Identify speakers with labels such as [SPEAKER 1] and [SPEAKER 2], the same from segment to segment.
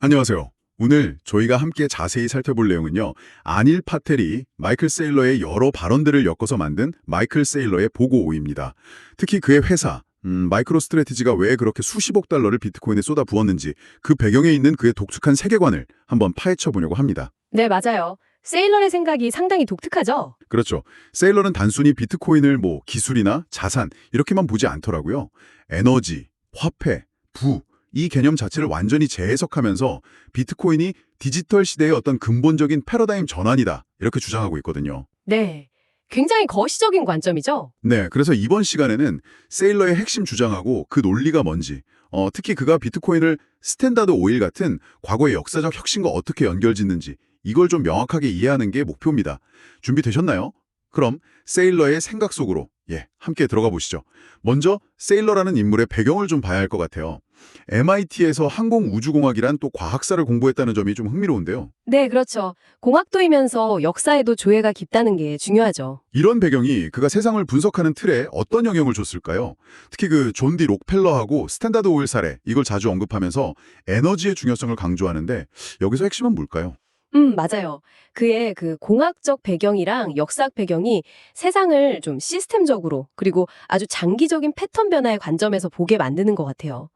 [SPEAKER 1] 안녕하세요. 오늘 저희가 함께 자세히 살펴볼 내용은요. 아닐 파텔이 마이클 세일러의 여러 발언들을 엮어서 만든 마이클 세일러의 보고 5입니다. 특히 그의 회사, 마이크로 스트래티지가 왜 그렇게 수십억 달러를 비트코인에 쏟아 부었는지 그 배경에 있는 그의 독특한 세계관을 한번 파헤쳐 보려고 합니다.
[SPEAKER 2] 네, 맞아요. 세일러의 생각이 상당히 독특하죠?
[SPEAKER 1] 그렇죠. 세일러는 단순히 비트코인을 기술이나 자산 이렇게만 보지 않더라고요. 에너지, 화폐, 부, 이 개념 자체를 완전히 재해석하면서 비트코인이 디지털 시대의 어떤 근본적인 패러다임 전환이다 이렇게 주장하고 있거든요.
[SPEAKER 2] 네. 굉장히 거시적인 관점이죠?
[SPEAKER 1] 네, 그래서 이번 시간에는 세일러의 핵심 주장하고 그 논리가 뭔지, 특히 그가 비트코인을 스탠다드 오일 같은 과거의 역사적 혁신과 어떻게 연결짓는지 이걸 좀 명확하게 이해하는 게 목표입니다. 준비되셨나요? 그럼 세일러의 생각 속으로 함께 들어가 보시죠. 먼저 세일러라는 인물의 배경을 좀 봐야 할 것 같아요. MIT에서 항공우주공학이란 또 과학사를 공부했다는 점이 좀 흥미로운데요.
[SPEAKER 2] 네, 그렇죠. 공학도이면서 역사에도 조예가 깊다는 게 중요하죠.
[SPEAKER 1] 이런 배경이 그가 세상을 분석하는 틀에 어떤 영향을 줬을까요? 특히 그 존 디 록펠러하고 스탠다드 오일 사례 이걸 자주 언급하면서 에너지의 중요성을 강조하는데 여기서 핵심은 뭘까요?
[SPEAKER 2] 맞아요. 그의 그 공학적 배경이랑 역사학 배경이 세상을 좀 시스템적으로 그리고 아주 장기적인 패턴 변화의 관점에서 보게 만드는 것 같아요.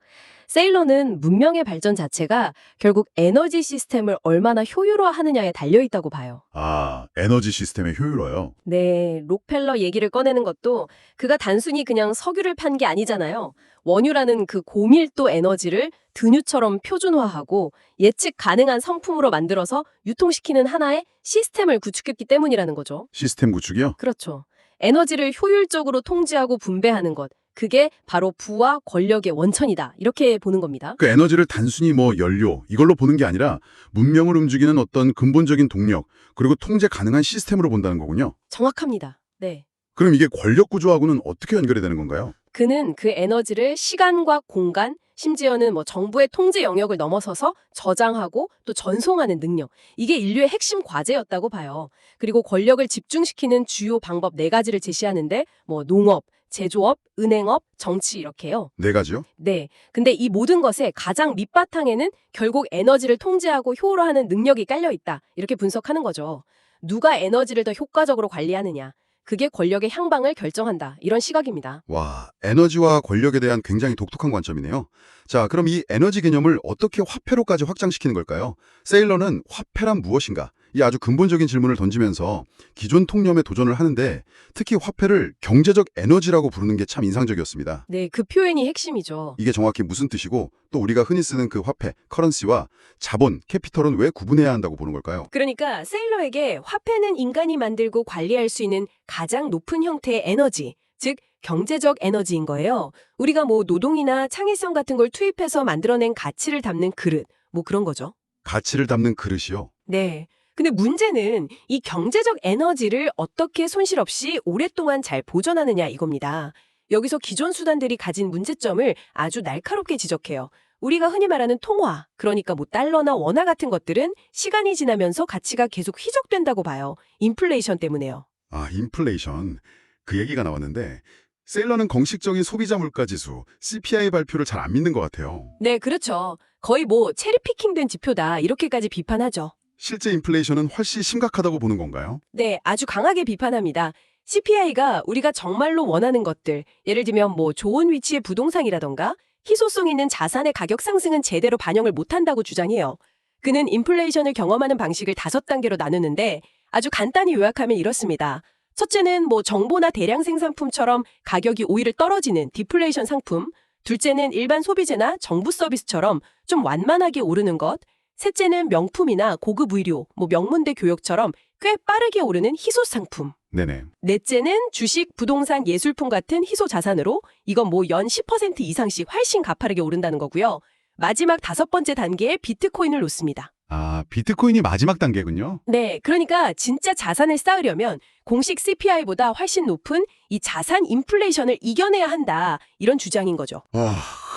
[SPEAKER 2] 세일러는 문명의 발전 자체가 결국 에너지 시스템을 얼마나 효율화하느냐에 달려있다고 봐요.
[SPEAKER 1] 아, 에너지 시스템의 효율화요.
[SPEAKER 2] 네, 록펠러 얘기를 꺼내는 것도 그가 단순히 그냥 석유를 판 게 아니잖아요. 원유라는 그 고밀도 에너지를 등유처럼 표준화하고 예측 가능한 성품으로 만들어서 유통시키는 하나의 시스템을 구축했기 때문이라는 거죠.
[SPEAKER 1] 시스템 구축이요?
[SPEAKER 2] 그렇죠. 에너지를 효율적으로 통제하고 분배하는 것. 그게 바로 부와 권력의 원천이다. 이렇게 보는 겁니다.
[SPEAKER 1] 그 에너지를 단순히 연료 이걸로 보는 게 아니라 문명을 움직이는 어떤 근본적인 동력 그리고 통제 가능한 시스템으로 본다는 거군요.
[SPEAKER 2] 정확합니다. 네.
[SPEAKER 1] 그럼 이게 권력 구조하고는 어떻게 연결이 되는 건가요?
[SPEAKER 2] 그는 그 에너지를 시간과 공간, 심지어는 정부의 통제 영역을 넘어서서 저장하고 또 전송하는 능력. 이게 인류의 핵심 과제였다고 봐요. 그리고 권력을 집중시키는 주요 방법 4가지를 제시하는데 농업, 제조업, 은행업, 정치 이렇게요.
[SPEAKER 1] 네 가지요?
[SPEAKER 2] 네. 근데 이 모든 것의 가장 밑바탕에는 결국 에너지를 통제하고 효율화하는 능력이 깔려 있다. 이렇게 분석하는 거죠. 누가 에너지를 더 효과적으로 관리하느냐. 그게 권력의 향방을 결정한다. 이런 시각입니다.
[SPEAKER 1] 와, 에너지와 권력에 대한 굉장히 독특한 관점이네요. 자, 그럼 이 에너지 개념을 어떻게 화폐로까지 확장시키는 걸까요? 세일러는 화폐란 무엇인가? 이 아주 근본적인 질문을 던지면서 기존 통념에 도전을 하는데 특히 화폐를 경제적 에너지라고 부르는 게 참 인상적이었습니다.
[SPEAKER 2] 네, 그 표현이 핵심이죠.
[SPEAKER 1] 이게 정확히 무슨 뜻이고 또 우리가 흔히 쓰는 그 화폐, 커런시와 자본, 캐피털은 왜 구분해야 한다고 보는 걸까요?
[SPEAKER 2] 그러니까 세일러에게 화폐는 인간이 만들고 관리할 수 있는 가장 높은 형태의 에너지, 즉 경제적 에너지인 거예요. 우리가 노동이나 창의성 같은 걸 투입해서 만들어낸 가치를 담는 그릇, 그런 거죠.
[SPEAKER 1] 가치를 담는 그릇이요.
[SPEAKER 2] 네. 근데 문제는 이 경제적 에너지를 어떻게 손실 없이 오랫동안 잘 보존하느냐 이겁니다. 여기서 기존 수단들이 가진 문제점을 아주 날카롭게 지적해요. 우리가 흔히 말하는 통화, 그러니까 달러나 원화 같은 것들은 시간이 지나면서 가치가 계속 희적된다고 봐요. 인플레이션 때문에요.
[SPEAKER 1] 아, 인플레이션. 그 얘기가 나왔는데 세일러는 공식적인 소비자 물가 지수, CPI 발표를 잘 안 믿는 것 같아요.
[SPEAKER 2] 네, 그렇죠. 거의 체리피킹된 지표다 이렇게까지 비판하죠.
[SPEAKER 1] 실제 인플레이션은 훨씬 심각하다고 보는 건가요?
[SPEAKER 2] 네, 아주 강하게 비판합니다. CPI가 우리가 정말로 원하는 것들, 예를 들면 좋은 위치의 부동산이라던가 희소성 있는 자산의 가격 상승은 제대로 반영을 못한다고 주장해요. 그는 인플레이션을 경험하는 방식을 5단계로 나누는데 아주 간단히 요약하면 이렇습니다. 첫째는 정보나 대량 생산품처럼 가격이 오히려 떨어지는 디플레이션 상품, 둘째는 일반 소비재나 정부 서비스처럼 좀 완만하게 오르는 것, 셋째는 명품이나 고급 의료, 명문대 교육처럼 꽤 빠르게 오르는 희소 상품.
[SPEAKER 1] 네네.
[SPEAKER 2] 넷째는 주식, 부동산, 예술품 같은 희소 자산으로 이건 연 10% 이상씩 훨씬 가파르게 오른다는 거고요. 마지막 5번째 단계에 비트코인을 놓습니다.
[SPEAKER 1] 아, 비트코인이 마지막 단계군요.
[SPEAKER 2] 네, 그러니까 진짜 자산을 쌓으려면 공식 CPI보다 훨씬 높은 이 자산 인플레이션을 이겨내야 한다. 이런 주장인 거죠.
[SPEAKER 1] 아,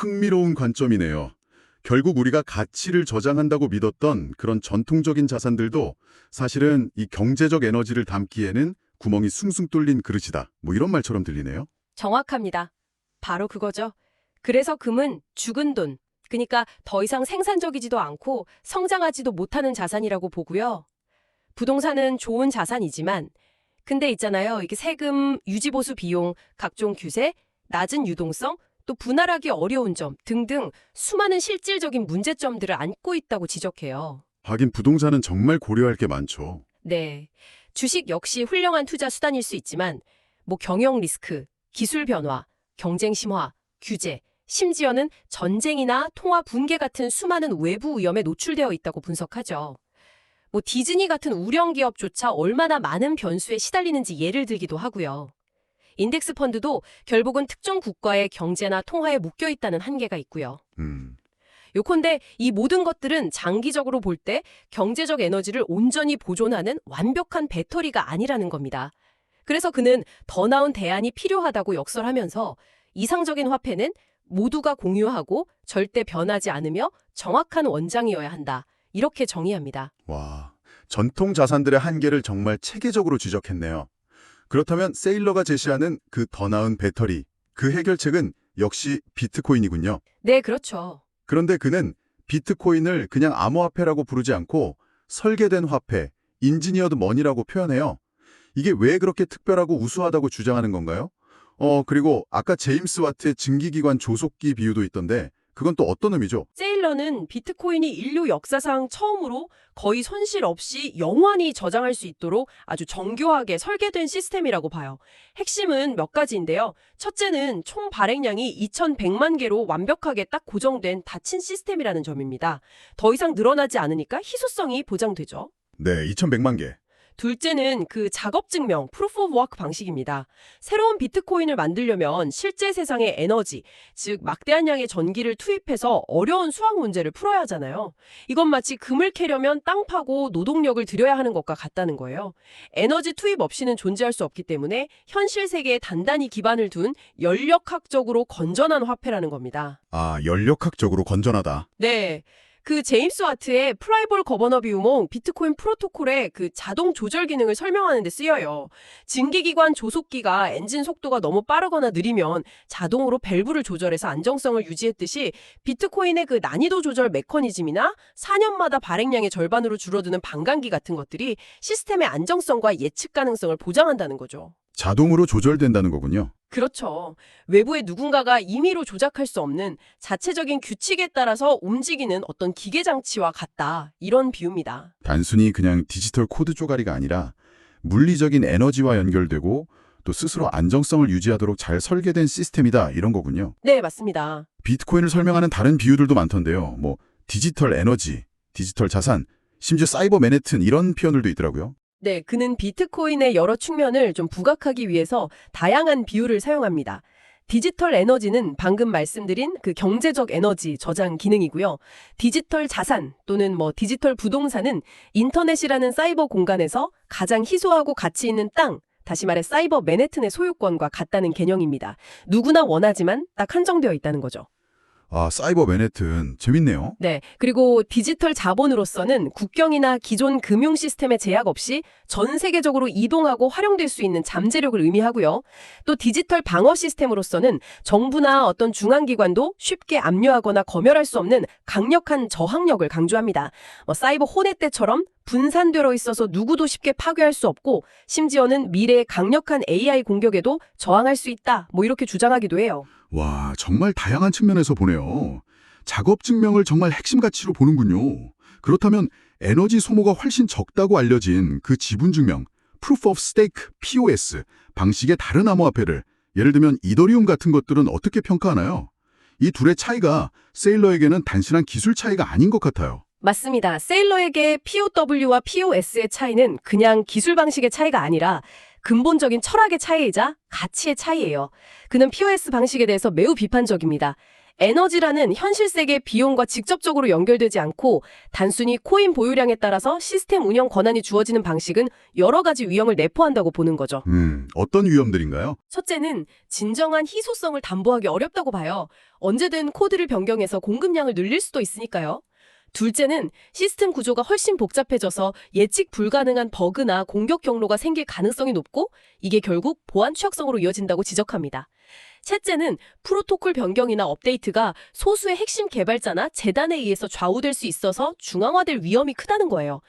[SPEAKER 1] 흥미로운 관점이네요. 결국 우리가 가치를 저장한다고 믿었던 그런 전통적인 자산들도 사실은 이 경제적 에너지를 담기에는 구멍이 숭숭 뚫린 그릇이다. 이런 말처럼 들리네요.
[SPEAKER 2] 정확합니다. 바로 그거죠. 그래서 금은 죽은 돈, 그러니까 더 이상 생산적이지도 않고 성장하지도 못하는 자산이라고 보고요. 부동산은 좋은 자산이지만 근데 있잖아요. 이게 세금, 유지보수 비용, 각종 규제, 낮은 유동성, 또 분할하기 어려운 점 등등 수많은 실질적인 문제점들을 안고 있다고 지적해요.
[SPEAKER 1] 하긴 부동산은 정말 고려할 게 많죠.
[SPEAKER 2] 네. 주식 역시 훌륭한 투자 수단일 수 있지만 경영 리스크, 기술 변화, 경쟁 심화, 규제, 심지어는 전쟁이나 통화 붕괴 같은 수많은 외부 위험에 노출되어 있다고 분석하죠. 디즈니 같은 우령 기업조차 얼마나 많은 변수에 시달리는지 예를 들기도 하고요. 인덱스 펀드도 결국은 특정 국가의 경제나 통화에 묶여 있다는 한계가 있고요. 요컨대 이 모든 것들은 장기적으로 볼 때 경제적 에너지를 온전히 보존하는 완벽한 배터리가 아니라는 겁니다. 그래서 그는 더 나은 대안이 필요하다고 역설하면서 이상적인 화폐는 모두가 공유하고 절대 변하지 않으며 정확한 원장이어야 한다. 이렇게 정의합니다.
[SPEAKER 1] 와, 전통 자산들의 한계를 정말 체계적으로 지적했네요. 그렇다면 세일러가 제시하는 그 더 나은 배터리, 그 해결책은 역시 비트코인이군요.
[SPEAKER 2] 네, 그렇죠.
[SPEAKER 1] 그런데 그는 비트코인을 그냥 암호화폐라고 부르지 않고 설계된 화폐, 인지니어드 머니라고 표현해요. 이게 왜 그렇게 특별하고 우수하다고 주장하는 건가요? 그리고 아까 제임스 와트의 증기기관 조속기 비유도 있던데 그건 또 어떤 의미죠?
[SPEAKER 2] 세일러는 비트코인이 인류 역사상 처음으로 거의 손실 없이 영원히 저장할 수 있도록 아주 정교하게 설계된 시스템이라고 봐요. 핵심은 몇 가지인데요. 첫째는 총 발행량이 2100만 개로 완벽하게 딱 고정된 닫힌 시스템이라는 점입니다. 더 이상 늘어나지 않으니까 희소성이 보장되죠.
[SPEAKER 1] 네, 2100만 개.
[SPEAKER 2] 둘째는 그 작업 증명, proof of work 방식입니다. 새로운 비트코인을 만들려면 실제 세상의 에너지, 즉 막대한 양의 전기를 투입해서 어려운 수학 문제를 풀어야 하잖아요. 이건 마치 금을 캐려면 땅 파고 노동력을 들여야 하는 것과 같다는 거예요. 에너지 투입 없이는 존재할 수 없기 때문에 현실 세계에 단단히 기반을 둔 연력학적으로 건전한 화폐라는 겁니다.
[SPEAKER 1] 아, 연력학적으로 건전하다.
[SPEAKER 2] 네. 그 제임스 와트의 프라이볼 거버너 비우몽 비트코인 프로토콜의 그 자동 조절 기능을 설명하는 데 쓰여요. 증기기관 조속기가 엔진 속도가 너무 빠르거나 느리면 자동으로 밸브를 조절해서 안정성을 유지했듯이 비트코인의 그 난이도 조절 메커니즘이나 4년마다 발행량의 절반으로 줄어드는 반감기 같은 것들이 시스템의 안정성과 예측 가능성을 보장한다는 거죠.
[SPEAKER 1] 자동으로 조절된다는 거군요.
[SPEAKER 2] 그렇죠. 외부의 누군가가 임의로 조작할 수 없는 자체적인 규칙에 따라서 움직이는 어떤 기계장치와 같다. 이런 비유입니다.
[SPEAKER 1] 단순히 그냥 디지털 코드 쪼가리가 아니라 물리적인 에너지와 연결되고 또 스스로 안정성을 유지하도록 잘 설계된 시스템이다 이런 거군요.
[SPEAKER 2] 네, 맞습니다.
[SPEAKER 1] 비트코인을 설명하는 다른 비유들도 많던데요. 디지털 에너지, 디지털 자산, 심지어 사이버 맨해튼 이런 표현들도 있더라고요.
[SPEAKER 2] 네, 그는 비트코인의 여러 측면을 좀 부각하기 위해서 다양한 비유를 사용합니다. 디지털 에너지는 방금 말씀드린 그 경제적 에너지 저장 기능이고요. 디지털 자산 또는 디지털 부동산은 인터넷이라는 사이버 공간에서 가장 희소하고 가치 있는 땅, 다시 말해 사이버 맨해튼의 소유권과 같다는 개념입니다. 누구나 원하지만 딱 한정되어 있다는 거죠.
[SPEAKER 1] 아, 사이버 맨해튼 재밌네요.
[SPEAKER 2] 네. 그리고 디지털 자본으로서는 국경이나 기존 금융 시스템의 제약 없이 전 세계적으로 이동하고 활용될 수 있는 잠재력을 의미하고요. 또 디지털 방어 시스템으로서는 정부나 어떤 중앙기관도 쉽게 압류하거나 검열할 수 없는 강력한 저항력을 강조합니다. 사이버 호넷 때처럼 분산되어 있어서 누구도 쉽게 파괴할 수 없고 심지어는 미래의 강력한 AI 공격에도 저항할 수 있다. 이렇게 주장하기도 해요.
[SPEAKER 1] 와, 정말 다양한 측면에서 보네요. 작업 증명을 정말 핵심 가치로 보는군요. 그렇다면 에너지 소모가 훨씬 적다고 알려진 그 지분 증명, Proof of Stake, POS 방식의 다른 암호화폐를 예를 들면 이더리움 같은 것들은 어떻게 평가하나요? 이 둘의 차이가 세일러에게는 단순한 기술 차이가 아닌 것 같아요.
[SPEAKER 2] 맞습니다. 세일러에게 POW와 POS의 차이는 그냥 기술 방식의 차이가 아니라 근본적인 철학의 차이이자 가치의 차이예요. 그는 POS 방식에 대해서 매우 비판적입니다. 에너지라는 현실 세계의 비용과 직접적으로 연결되지 않고 단순히 코인 보유량에 따라서 시스템 운영 권한이 주어지는 방식은 여러 가지 위험을 내포한다고 보는 거죠.
[SPEAKER 1] 어떤 위험들인가요?
[SPEAKER 2] 첫째는 진정한 희소성을 담보하기 어렵다고 봐요. 언제든 코드를 변경해서 공급량을 늘릴 수도 있으니까요. 둘째는 시스템 구조가 훨씬 복잡해져서 예측 불가능한 버그나 공격 경로가 생길 가능성이 높고 이게 결국 보안 취약성으로 이어진다고 지적합니다. 셋째는 프로토콜 변경이나 업데이트가 소수의 핵심 개발자나 재단에 의해서 좌우될 수 있어서 중앙화될 위험이 크다는 거예요.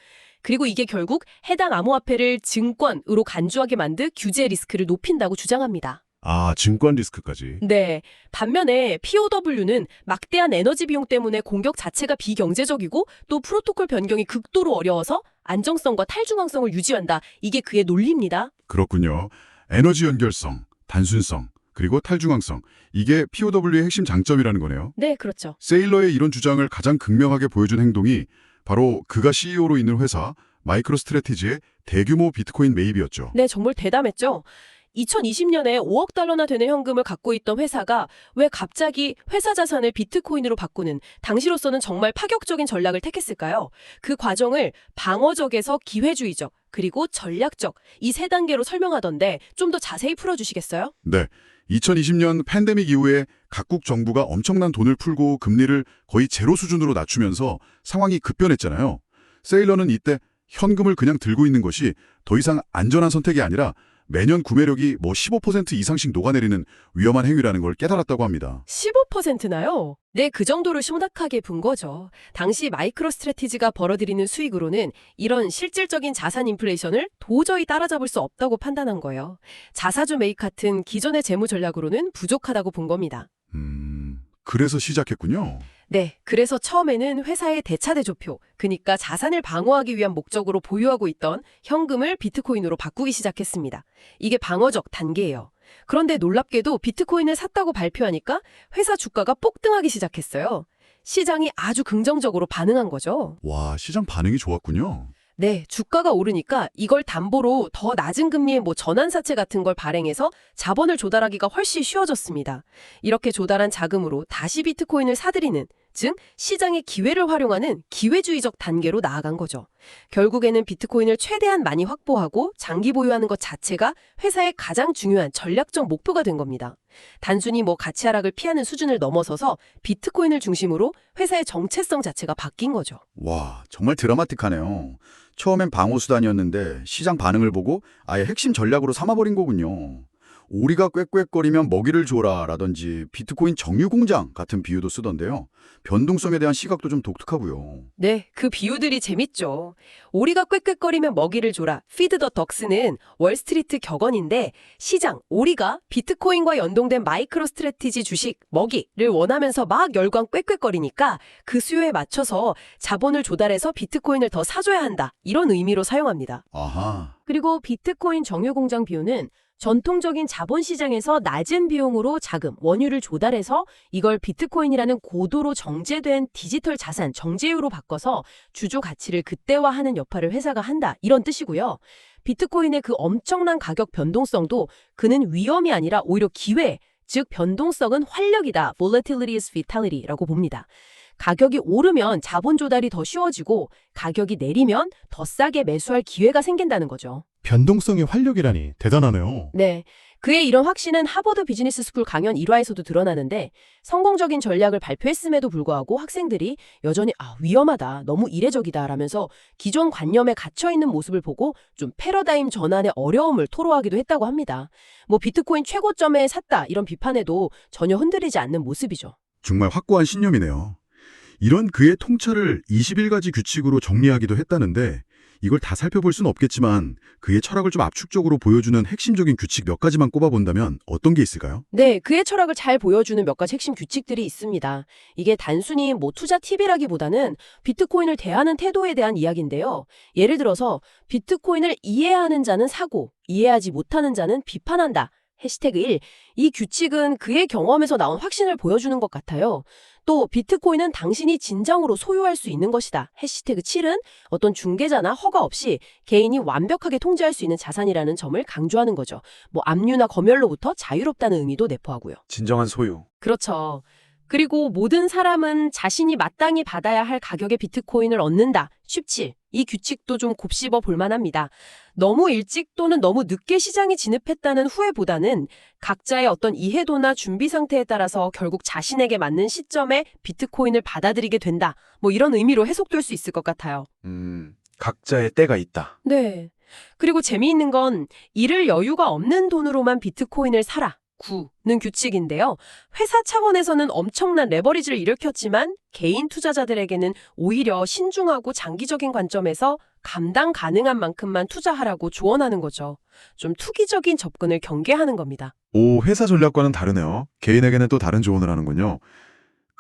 [SPEAKER 2] 그리고 이게 결국 해당 암호화폐를 증권으로 간주하게 만들 규제 리스크를 높인다고 주장합니다.
[SPEAKER 1] 아, 증권 리스크까지.
[SPEAKER 2] 네. 반면에 POW는 막대한 에너지 비용 때문에 공격 자체가 비경제적이고 또 프로토콜 변경이 극도로 어려워서 안정성과 탈중앙성을 유지한다. 이게 그의 논리입니다.
[SPEAKER 1] 그렇군요. 에너지 연결성, 단순성, 그리고 탈중앙성. 이게 POW의 핵심 장점이라는 거네요.
[SPEAKER 2] 네, 그렇죠.
[SPEAKER 1] 세일러의 이런 주장을 가장 극명하게 보여준 행동이 바로 그가 CEO로 있는 회사 마이크로스트래티지의 대규모 비트코인 매입이었죠.
[SPEAKER 2] 네, 정말 대담했죠. 2020년에 5억 달러나 되는 현금을 갖고 있던 회사가 왜 갑자기 회사 자산을 비트코인으로 바꾸는 당시로서는 정말 파격적인 전략을 택했을까요? 그 과정을 방어적에서 기회주의적, 그리고 전략적 이 세 단계로 설명하던데 좀 더 자세히 풀어주시겠어요?
[SPEAKER 1] 네. 2020년 팬데믹 이후에 각국 정부가 엄청난 돈을 풀고 금리를 거의 제로 수준으로 낮추면서 상황이 급변했잖아요. 세일러는 이때 현금을 그냥 들고 있는 것이 더 이상 안전한 선택이 아니라 매년 구매력이 15% 이상씩 녹아내리는 위험한 행위라는 걸 깨달았다고 합니다.
[SPEAKER 2] 15%나요? 네, 그 정도로 심각하게 본 거죠. 당시 마이크로스트래티지가 벌어들이는 수익으로는 이런 실질적인 자산 인플레이션을 도저히 따라잡을 수 없다고 판단한 거예요. 자사주 매입 같은 기존의 재무 전략으로는 부족하다고 본 겁니다.
[SPEAKER 1] 그래서 시작했군요.
[SPEAKER 2] 네, 그래서 처음에는 회사의 대차대조표, 그러니까 자산을 방어하기 위한 목적으로 보유하고 있던 현금을 비트코인으로 바꾸기 시작했습니다. 이게 방어적 단계예요. 그런데 놀랍게도 비트코인을 샀다고 발표하니까 회사 주가가 폭등하기 시작했어요. 시장이 아주 긍정적으로 반응한 거죠.
[SPEAKER 1] 와, 시장 반응이 좋았군요.
[SPEAKER 2] 네, 주가가 오르니까 이걸 담보로 더 낮은 금리의 전환사채 같은 걸 발행해서 자본을 조달하기가 훨씬 쉬워졌습니다. 이렇게 조달한 자금으로 다시 비트코인을 사들이는, 즉 시장의 기회를 활용하는 기회주의적 단계로 나아간 거죠. 결국에는 비트코인을 최대한 많이 확보하고 장기 보유하는 것 자체가 회사의 가장 중요한 전략적 목표가 된 겁니다. 단순히 가치 하락을 피하는 수준을 넘어서서 비트코인을 중심으로 회사의 정체성 자체가 바뀐 거죠.
[SPEAKER 3] 와, 정말 드라마틱하네요. 처음엔 방어수단이었는데 시장 반응을 보고 아예 핵심 전략으로 삼아버린 거군요. 오리가 꽥꽥거리면 먹이를 줘라 라든지 비트코인 정유공장 같은 비유도 쓰던데요. 변동성에 대한 시각도 좀 독특하고요.
[SPEAKER 2] 네, 그 비유들이 재밌죠. 오리가 꽥꽥거리면 먹이를 줘라. Feed the ducks는 월스트리트 격언인데 시장, 오리가 비트코인과 연동된 마이크로스트래티지 주식, 먹이를 원하면서 막 열광 꽥꽥거리니까 그 수요에 맞춰서 자본을 조달해서 비트코인을 더 사줘야 한다. 이런 의미로 사용합니다.
[SPEAKER 3] 아하.
[SPEAKER 2] 그리고 비트코인 정유공장 비유는 전통적인 자본시장에서 낮은 비용으로 자금, 원유를 조달해서 이걸 비트코인이라는 고도로 정제된 디지털 자산, 정제유로 바꿔서 주주 가치를 극대화하는 역할을 회사가 한다. 이런 뜻이고요. 비트코인의 그 엄청난 가격 변동성도 그는 위험이 아니라 오히려 기회, 즉 변동성은 활력이다. Volatility is vitality라고 봅니다. 가격이 오르면 자본 조달이 더 쉬워지고 가격이 내리면 더 싸게 매수할 기회가 생긴다는 거죠.
[SPEAKER 4] 변동성이 활력이라니 대단하네요.
[SPEAKER 2] 네. 그의 이런 확신은 하버드 비즈니스 스쿨 강연 1화에서도 드러나는데 성공적인 전략을 발표했음에도 불구하고 학생들이 여전히 위험하다, 너무 이례적이다 라면서 기존 관념에 갇혀있는 모습을 보고 좀 패러다임 전환의 어려움을 토로하기도 했다고 합니다. 비트코인 최고점에 샀다 이런 비판에도 전혀 흔들리지 않는 모습이죠.
[SPEAKER 1] 정말 확고한 신념이네요. 이런 그의 통찰을 21가지 규칙으로 정리하기도 했다는데 이걸 다 살펴볼 수는 없겠지만 그의 철학을 좀 압축적으로 보여주는 핵심적인 규칙 몇 가지만 꼽아본다면 어떤 게 있을까요?
[SPEAKER 2] 네, 그의 철학을 잘 보여주는 몇 가지 핵심 규칙들이 있습니다. 이게 단순히 투자 팁이라기보다는 비트코인을 대하는 태도에 대한 이야기인데요. 예를 들어서 비트코인을 이해하는 자는 사고, 이해하지 못하는 자는 비판한다. 해시태그 1. 이 규칙은 그의 경험에서 나온 확신을 보여주는 것 같아요. 또 비트코인은 당신이 진정으로 소유할 수 있는 것이다. 해시태그 7은 어떤 중개자나 허가 없이 개인이 완벽하게 통제할 수 있는 자산이라는 점을 강조하는 거죠. 압류나 검열로부터 자유롭다는 의미도 내포하고요.
[SPEAKER 5] 진정한 소유.
[SPEAKER 2] 그렇죠. 그리고 모든 사람은 자신이 마땅히 받아야 할 가격의 비트코인을 얻는다. 17. 이 규칙도 좀 곱씹어 볼 만합니다. 너무 일찍 또는 너무 늦게 시장에 진입했다는 후회보다는 각자의 어떤 이해도나 준비 상태에 따라서 결국 자신에게 맞는 시점에 비트코인을 받아들이게 된다. 이런 의미로 해석될 수 있을 것 같아요.
[SPEAKER 5] 각자의 때가 있다.
[SPEAKER 2] 네. 그리고 재미있는 건 잃을 여유가 없는 돈으로만 비트코인을 사라. 9는 규칙인데요. 회사 차원에서는 엄청난 레버리지를 일으켰지만 개인 투자자들에게는 오히려 신중하고 장기적인 관점에서 감당 가능한 만큼만 투자하라고 조언하는 거죠. 좀 투기적인 접근을 경계하는 겁니다.
[SPEAKER 5] 오, 회사 전략과는 다르네요. 개인에게는 또 다른 조언을 하는군요.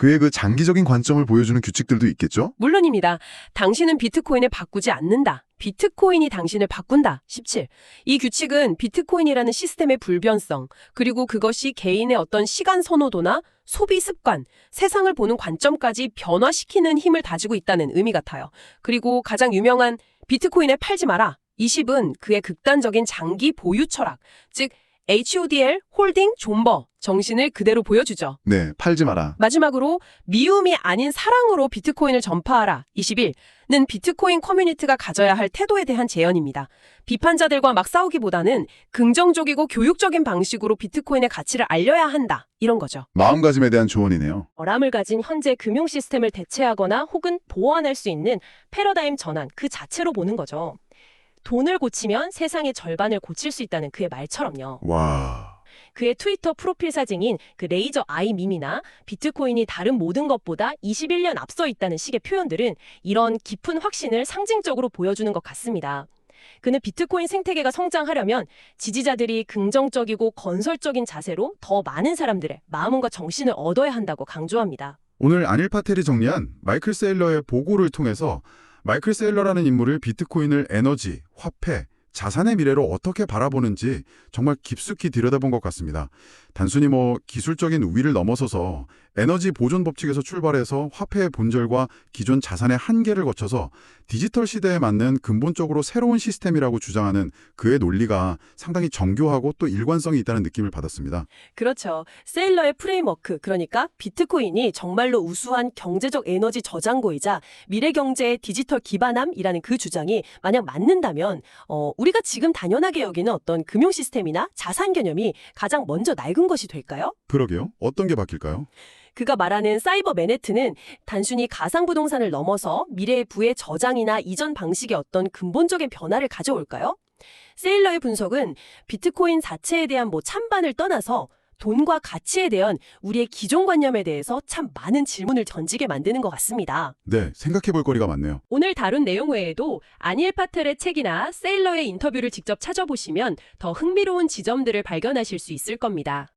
[SPEAKER 5] 그의 그 장기적인 관점을 보여주는 규칙들도 있겠죠?
[SPEAKER 2] 물론입니다. 당신은 비트코인을 바꾸지 않는다. 비트코인이 당신을 바꾼다. 17. 이 규칙은 비트코인이라는 시스템의 불변성, 그리고 그것이 개인의 어떤 시간 선호도나 소비 습관, 세상을 보는 관점까지 변화시키는 힘을 다지고 있다는 의미 같아요. 그리고 가장 유명한 비트코인을 팔지 마라. 20은 그의 극단적인 장기 보유 철학, 즉 HODL, 홀딩, 존버 정신을 그대로 보여주죠.
[SPEAKER 5] 네, 팔지 마라.
[SPEAKER 2] 마지막으로 미움이 아닌 사랑으로 비트코인을 전파하라. 21는 비트코인 커뮤니티가 가져야 할 태도에 대한 제언입니다. 비판자들과 막 싸우기보다는 긍정적이고 교육적인 방식으로 비트코인의 가치를 알려야 한다. 이런 거죠.
[SPEAKER 5] 마음가짐에 대한 조언이네요.
[SPEAKER 2] 어람을 가진 현재 금융 시스템을 대체하거나 혹은 보완할 수 있는 패러다임 전환 그 자체로 보는 거죠. 돈을 고치면 세상의 절반을 고칠 수 있다는 그의 말처럼요.
[SPEAKER 5] 와,
[SPEAKER 2] 그의 트위터 프로필 사진인 그 레이저 아이 밈이나 비트코인이 다른 모든 것보다 21년 앞서 있다는 식의 표현들은 이런 깊은 확신을 상징적으로 보여주는 것 같습니다. 그는 비트코인 생태계가 성장하려면 지지자들이 긍정적이고 건설적인 자세로 더 많은 사람들의 마음과 정신을 얻어야 한다고 강조합니다.
[SPEAKER 1] 오늘 안일 파텔이 정리한 마이클 세일러의 보고를 통해서 마이클 세일러라는 인물을 비트코인을 에너지, 화폐, 자산의 미래로 어떻게 바라보는지 정말 깊숙이 들여다본 것 같습니다. 단순히 기술적인 우위를 넘어서서 에너지 보존 법칙에서 출발해서 화폐의 본질과 기존 자산의 한계를 거쳐서 디지털 시대에 맞는 근본적으로 새로운 시스템이라고 주장하는 그의 논리가 상당히 정교하고 또 일관성이 있다는 느낌을 받았습니다.
[SPEAKER 2] 그렇죠. 세일러의 프레임워크, 그러니까 비트코인이 정말로 우수한 경제적 에너지 저장고이자 미래 경제의 디지털 기반함이라는 그 주장이 만약 맞는다면 우리가 지금 당연하게 여기는 어떤 금융 시스템이나 자산 개념이 가장 먼저 낡은 것이 될까요?
[SPEAKER 1] 그러게요. 어떤 게 바뀔까요?
[SPEAKER 2] 그가 말하는 사이버 맨해튼은 단순히 가상부동산을 넘어서 미래의 부의 저장이나 이전 방식의 어떤 근본적인 변화를 가져올까요? 세일러의 분석은 비트코인 자체에 대한 찬반을 떠나서 돈과 가치에 대한 우리의 기존 관념에 대해서 참 많은 질문을 던지게 만드는 것 같습니다.
[SPEAKER 1] 네, 생각해 볼 거리가 많네요.
[SPEAKER 2] 오늘 다룬 내용 외에도 아니엘 파텔의 책이나 세일러의 인터뷰를 직접 찾아보시면 더 흥미로운 지점들을 발견하실 수 있을 겁니다.